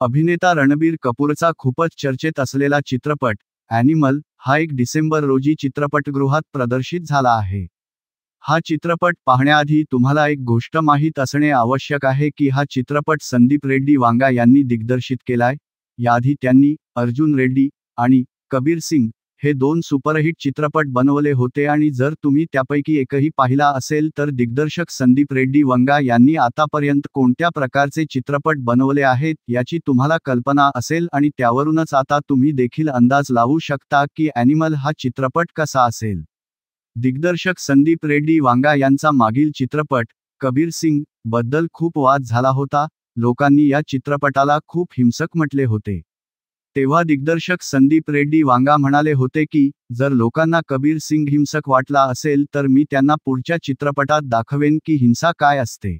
अभिनेता रणबीर कपूरचा खूपच चर्चेत असलेला चित्रपट ॲनिमल हा 1 डिसेंबर रोजी चित्रपटगृहात प्रदर्शित झाला आहे. हा चित्रपट पाहण्याआधी तुम्हाला एक गोष्ट माहीत असणे आवश्यक आहे की हा चित्रपट संदीप रेड्डी वांगा यांनी दिग्दर्शित केलाय. याआधी त्यांनी अर्जुन रेड्डी आणि कबीर सिंग हे 2 सुपरहिट चित्रपट बनवले होते आणि जर तुम्ही त्यापैकी एकही पाहिला असेल तर दिग्दर्शक संदीप रेड्डी वांगा यांनी आतापर्यंत कोणत्या प्रकारचे चित्रपट बनवले आहेत याची तुम्हाला कल्पना असेल आणि त्यावरूनच आता तुम्ही देखील अंदाज लावू शकता की ॲनिमल हा चित्रपट कसा असेल. दिग्दर्शक संदीप रेड्डी वांगा यांचा मागील चित्रपट कबीर सिंग बद्दल खूप वाद झाला होता. लोकांनी या चित्रपटाला खूप हिंसक म्हटले होते. तेव्हा दिग्दर्शक संदीप रेड्डी वांगा म्हणाले होते की जर लोकांना कबीर सिंग हिंसक वाटला असेल तर मी त्यांना पुढच्या चित्रपटात दाखवेन की हिंसा काय असते.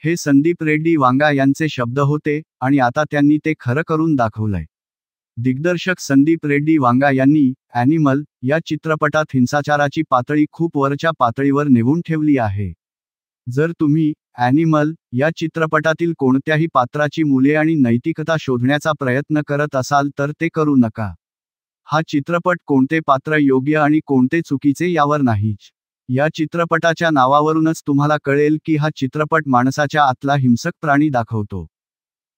हे संदीप रेड्डी वांगा यांचे शब्द होते आणि आता त्यांनी ते खरं करून दाखवलंय. दिग्दर्शक संदीप रेड्डी वांगा यांनी ॲनिमल या चित्रपटात हिंसाचाराची पातळी खूप वरच्या पातळीवर नेऊन ठेवली आहे. जर तुम्ही ॲनिमल या चित्रपटातील कोणत्याही पात्राची मूल्ये आणि नैतिकता शोधण्याचा प्रयत्न करत असाल तर ते करू नका. हा चित्रपट कोणते पात्र योग्य आणि कोणते चुकीचे यावर नाहीच. या चित्रपटाच्या नावावरूनच तुम्हाला कळेल की हा चित्रपट माणसाच्या आतला हिंसक प्राणी दाखवतो.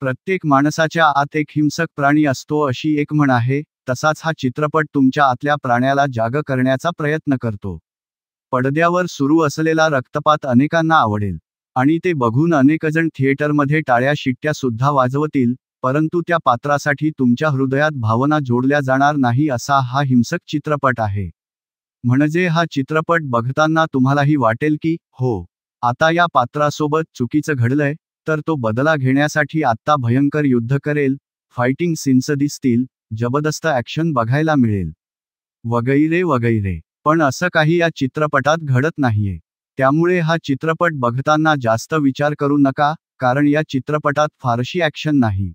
प्रत्येक माणसाच्या आत एक हिंसक प्राणी असतो अशी एक म्हण आहे. तसाच हा चित्रपट तुमच्या आतल्या प्राण्याला जाग करण्याचा प्रयत्न करतो. पडद्यावर सुरू असलेला रक्तपात अनेकांना आवडेल आणि ते बघून अनेकजण थिएटरमध्ये टाळ्या शिट्ट्या सुद्धा वाजवतील, परंतु त्या पात्रासाठी तुमच्या हृदयात भावना जोडल्या जाणार नाही असा हा हिंसक चित्रपट आहे. म्हणजे हा चित्रपट बघताना तुम्हालाही वाटेल की हो, आता या पात्रासोबत चुकीचं घडलंय, तर तो बदला घेण्यासाठी आत्ता भयंकर युद्ध करेल, फायटिंग सीन्स दिसतील, जबरदस्त ॲक्शन बघायला मिळेल, वगैरे वगैरे. पण असं काही या चित्रपटात घडत नाहीये. त्यामुळे हा चित्रपट बघताना जास्त विचार करू नका, कारण या चित्रपटात फारशी ॲक्शन नाही.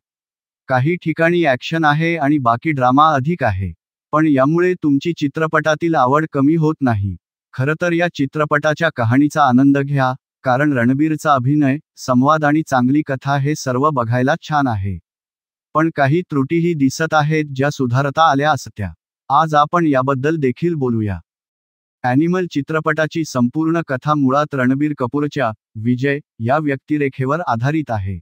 काही ठिकाणी ॲक्शन आहे आणि बाकी ड्रामा अधिक आहे. पण यामुळे तुमची चित्रपटातील आवड कमी होत नाही. खरं तर या चित्रपटाच्या कहाणीचा आनंद घ्या, कारण रणबीरचा अभिनय, संवाद आणि चांगली कथा हे सर्व बघायला छान आहे. पण काही त्रुटीही दिसत आहेत ज्या सुधारता आल्या असत्या. आज आपण याबद्दल देखील बोलूया. ॲनिमल चित्रपटाची संपूर्ण कथा मुळात रणबीर कपूरच्या विजय या व्यक्तिरेखेवर आधारित आहे.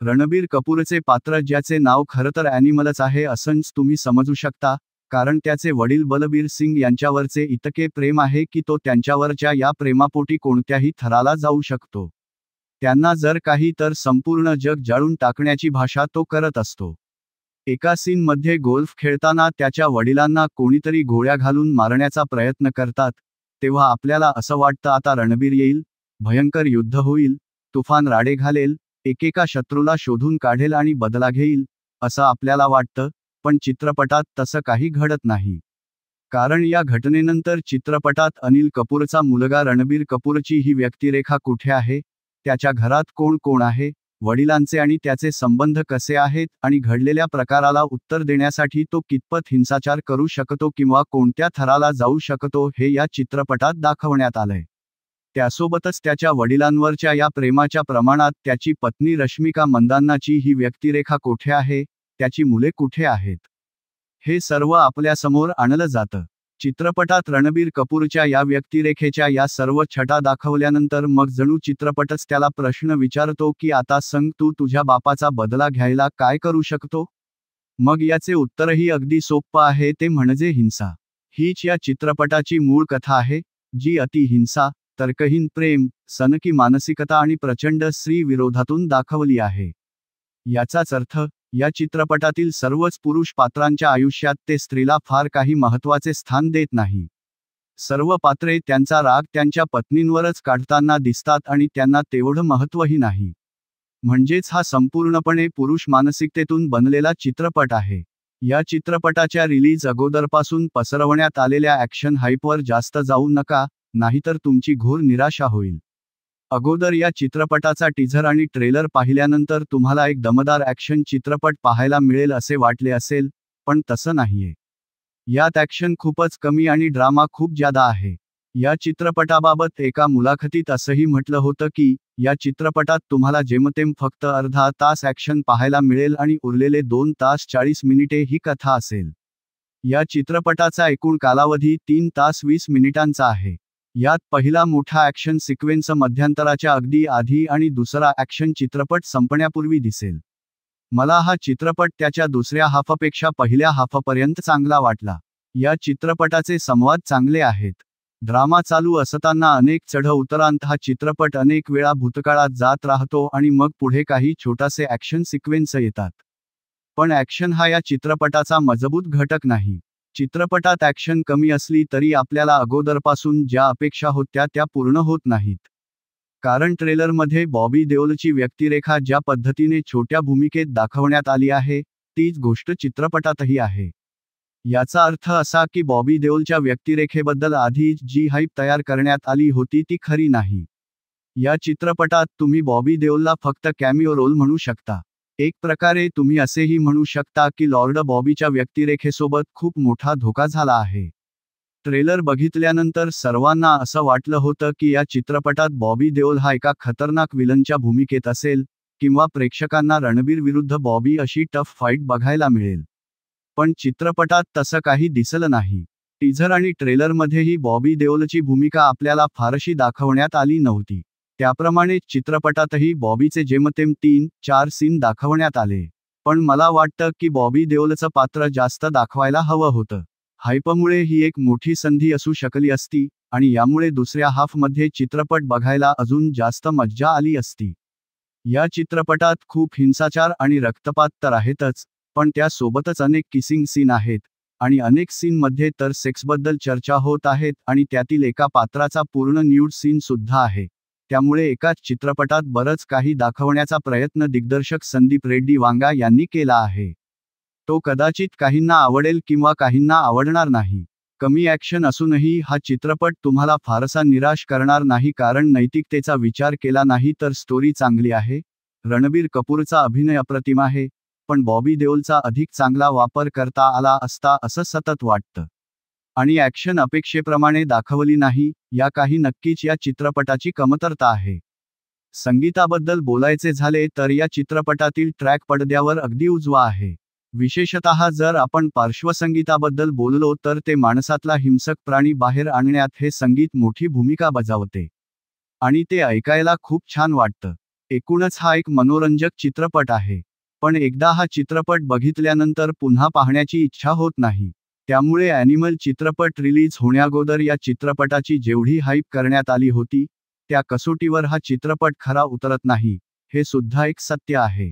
रणबीर कपूरचे पात्र ज्याचे नाव खरं तर ॲनिमलच आहे असंच तुम्ही समजू शकता, कारण त्याचे वडील बलबीर सिंग यांच्यावरचे इतके प्रेम आहे की तो त्यांच्यावरच्या या प्रेमापोटी कोणत्याही थराला जाऊ शकतो. त्यांना जर काही तर संपूर्ण जग जाळून टाकण्याची भाषा तो करत असतो. एका सीनमध्ये गोल्फ खेळताना त्याच्या वडिलांना कोणीतरी गोळ्या घालून मारण्याचा प्रयत्न करतात, तेव्हा आपल्याला असं वाटतं आता रणबीर येईल, भयंकर युद्ध होईल, तुफान राडे घालेल, एकेका शत्रूला शोधून काढेल आणि बदला घेईल, असं आपल्याला वाटतं. पण चित्रपटात तसं काही घडत नाही. कारण या घटनेनंतर चित्रपटात अनिल कपूरचा मुलगा रणबीर कपूरची ही व्यक्तिरेखा कुठे आहे, त्याच्या घरात कोण कोण आहे, वडिलांचे आणि त्याचे संबंध कसे आहेत आणि घडलेल्या प्रकाराला उत्तर देण्यासाठी तो कितपत हिंसाचार करू शकतो किंवा कोणत्या थराला जाऊ शकतो हे या चित्रपटात दाखवण्यात आलंय. त्यासोबतच त्याच्या वडिलांवरच्या या प्रेमाच्या प्रमाणात त्याची पत्नी रश्मिका मंदान्नाची ही व्यक्तिरेखा कुठे आहे, त्याची मुले कुठे आहेत, हे सर्व आपल्यासमोर आणलं जातं. चित्रपटात रणबीर कपूरच्या या व्यक्तिरेखेच्या या सर्व छटा दाखवल्यानंतर मग जणू चित्रपटच त्याला प्रश्न विचारतो की आता सांग तू तुझ्या बापाचा बदला घ्यायला काय करू शकतो. मग याचे उत्तरही अगदी सोपं आहे, ते म्हणजे हिंसा. हीच या चित्रपटाची मूळ कथा आहे, जी अतिहिंसा, तर्कहीन प्रेम, सनकी मानसिकता आणि प्रचंड स्त्री विरोधातून दाखवली आहे. याचाच अर्थ या चित्रपटातील सर्वच पुरुष पात्रांच्या आयुष्यात ते स्त्रीला फार काही महत्त्वाचे स्थान देत नाही. सर्व पात्रे त्यांचा राग त्यांच्या पत्नींवरच काढताना दिसतात आणि त्यांना तेवढं महत्त्वही नाही. म्हणजेच हा संपूर्णपणे पुरुष मानसिकतेतून बनलेला चित्रपट आहे. या चित्रपटाच्या रिलीज अगोदरपासून पसरवण्यात आलेल्या ॲक्शन हाईपवर जास्त जाऊ नका, नाहीतर तुमची घोर निराशा होईल. अगोदर या चित्रपटाचा टीझर आणि ट्रेलर पाहिल्यानंतर तुम्हाला एक दमदार ॲक्शन चित्रपट पाहायला मिळेल असे वाटले असेल, पण तसं नाहीये. यात ॲक्शन खूपच कमी आणि ड्रामा खूप जादा आहे. या चित्रपटाबाबत एका मुलाखतीत असंही म्हटलं होतं की या चित्रपटात तुम्हाला जेमतेम फक्त अर्धा तास ॲक्शन पाहायला मिळेल आणि उरलेले 2 तास 40 मिनिटे ही कथा असेल. या चित्रपटाचा एकूण कालावधी 3 तास 20 मिनिटांचा आहे. यात पहिला मोठा ॲक्शन सिक्वेन्स मध्यंतराच्या अगदी आधी आणि दुसरा ॲक्शन चित्रपट संपण्यापूर्वी दिसेल. मला हा चित्रपट त्याच्या दुसऱ्या हाफपेक्षा पहिल्या हाफपर्यंत चांगला वाटला. या चित्रपटाचे संवाद चांगले आहेत. ड्रामा चालू असताना अनेक चढ-उतारांत हा चित्रपट अनेक वेळा भूतकाळात जात राहतो आणि मग पुढे काही छोटासे ॲक्शन सिक्वेन्स येतात. पण ॲक्शन हा या चित्रपटाचा मजबूत घटक नाही. चित्रपटात ॲक्शन कमी असली तरी आपल्याला अगोदरपासून ज्या अपेक्षा होत्या त्या पूर्ण होत नाहीत. कारण ट्रेलरमध्ये बॉबी देओलची व्यक्तिरेखा ज्या पद्धतीने छोट्या भूमिकेत दाखवण्यात आली आहे, तीच गोष्ट चित्रपटातही आहे. याचा अर्थ असा की बॉबी देओलच्या व्यक्तिरेखेबद्दल आधीच जी हाईप तयार करण्यात आली होती ती खरी नाही. या चित्रपटात तुम्ही बॉबी देओलला फक्त कॅमिओ रोल म्हणू शकता. एक प्रकारे तुम्ही असेही म्हणू शकता की लॉर्ड बॉबीच्या व्यक्तिरेखेसोबत खूप मोठा धोका झाला आहे. ट्रेलर बघितल्यानंतर सर्वांना असं वाटलं होतं की या चित्रपटात बॉबी देओल हा एका खतरनाक विलनच्या भूमिकेत असेल, किंवा प्रेक्षकांना रणबीर विरुद्ध बॉबी अशी टफ फाईट बघायला मिळेल. पण चित्रपटात तसं काही दिसलं नाही. टीझर आणि ट्रेलरमध्येही बॉबी देओलची भूमिका आपल्याला फारशी दाखवण्यात आली नव्हती. त्याप्रमाणे चित्रपटातही बॉबीचे जेमतेम 3-4 सीन दाखवण्यात आले. पण मला वाटतं की बॉबी देओलचं पात्र जास्त दाखवायला हवं होतं. हायपमुळे ही एक मोठी संधी असू शकली असती, आणि यामुळे दुसऱ्या हाफमध्ये चित्रपट बघायला अजून जास्त मज्जा आली असती. या चित्रपटात खूप हिंसाचार आणि रक्तपात तर आहेतच, पण त्यासोबतच अनेक किसिंग सीन आहेत, आणि अनेक सीनमध्ये तर सेक्सबद्दल चर्चा होत आहेत आणि त्यातील एका पात्राचा पूर्ण न्यूड सीन सुद्धा आहे. त्यामुळे एकाच चित्रपटात बरंच काही दाखवण्याचा प्रयत्न दिग्दर्शक संदीप रेड्डी वांगा यांनी केला आहे. तो कदाचित काहींना आवडेल किंवा काहींना आवडणार नाही. कमी ॲक्शन असूनही हा चित्रपट तुम्हाला फारसा निराश करणार नाही कारण नैतिकतेचा विचार केला नाही तर स्टोरी चांगली आहे. रणबीर कपूरचा अभिनय अप्रतिम आहे, पण बॉबी देओलचा अधिक चांगला वापर करता आला असता असं सतत वाटतं. आणि ॲक्शन अपेक्षेप्रमाणे दाखवली नाही, या काही नक्कीच या चित्रपटाची कमतरता आहे. संगीताबद्दल बोलायचे झाले तर या चित्रपटातील ट्रॅक पडद्यावर अगदी उजवा आहे. विशेषतः जर आपण पार्श्वसंगीताबद्दल बोललो तर ते माणसातला हिंसक प्राणी बाहेर आणण्यात हे संगीत मोठी भूमिका बजावते. आणि ते ऐकायला खूप छान वाटतं. एकूणच हा एक मनोरंजक चित्रपट आहे. पण एकदा हा चित्रपट बघितल्यानंतर पुन्हा पाहण्याची इच्छा होत नाही. त्यामुळे ॲनिमल चित्रपट रिलीज होण्याअगोदर या चित्रपटाची जेवढी हाईप करण्यात आली होती, त्या कसोटीवर हा चित्रपट खरा उतरत नाही, हे सुद्धा एक सत्य आहे.